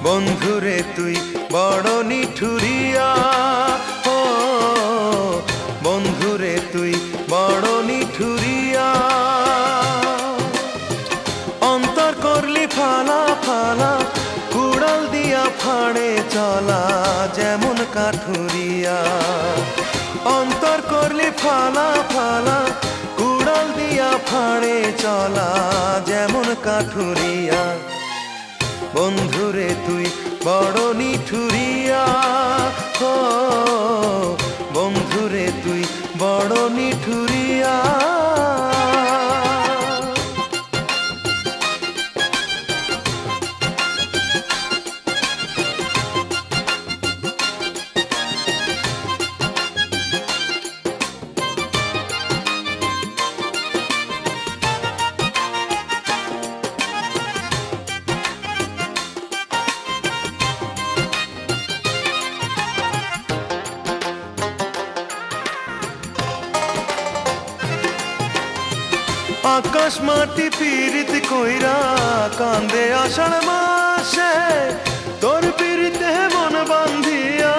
বন্ধুরে তুই বড় নিঠুরিয়া, ও বন্ধুরে তুই বড় নিঠুরিয়া। অন্তর করলি ফালা ফালা, কুড়াল দিয়া ফাড়ে চলা যেমন কাঠুরিয়া। অন্তর করলি ফালা ফালা, কুড়াল দিয়া ফাড়ে চলা যেমন কাঠুরিয়া। বন্ধুরে তুই বড় নিঠুরিয়া, ও বন্ধুরে তুই বড় নিঠুরিয়া। আকাশ মাটি পীড়িত কইরা কান্দে আষাঢ় মাসে, তোর পীড়িতে মন বান্ধিয়া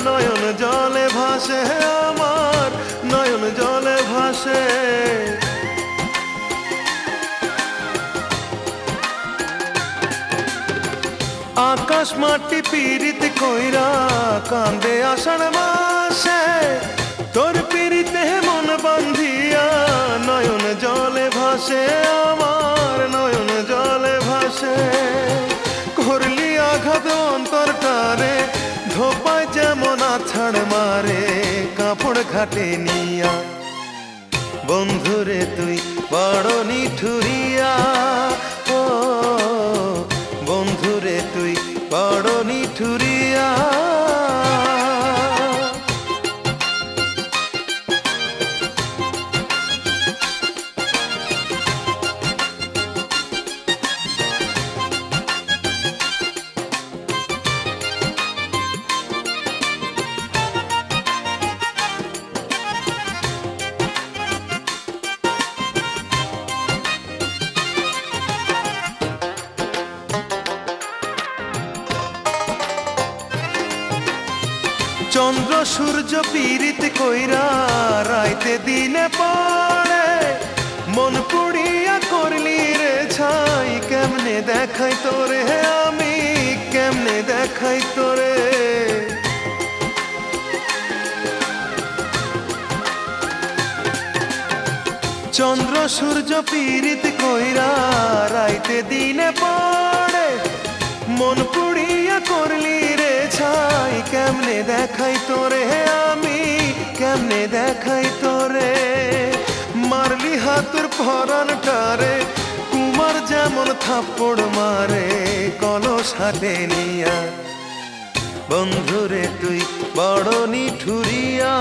নয়ন জলে ভাসে, আমার নয়ন জলে ভাসে। আকাশ মাটি পীড়িত কইরা কান্দে আষাঢ় মাসে, তোর পীড়িতে মন বান্ধিয়া নয়ন জলে ভাসে, আমার নয়ন জলে ভাসে। করলি আঘাত অন্তরটারে, ধোপায় যেমন আছাড় মারে কাপড় ঘাটে নিয়া। বন্ধুরে তুই বড় নিঠুরিয়া, ও বন্ধুরে তুই বড় নিঠুরিয়া। চন্দ্র সূর্য পীড়িত কইরা রাইতে দিনে পড়ে, মন পুড়িয়া করলি রে ছাই কেমনে দেখাই তোরে, আমি কেমনে দেখাই তোরে। চন্দ্র সূর্য পীড়িত কইরা রাইতে দিনে পড়ে, মন পুড়িয়া করলি রে ছাই কেমনে দেখাই তোরে, আমি কেমনে দেখাই তোরে। মারলি হাতুর পরানটারে, কুমার যেমন থাপ্পড় মারে কলস হাতে নিয়া। বন্ধুরে তুই বড় নিঠুরিয়া,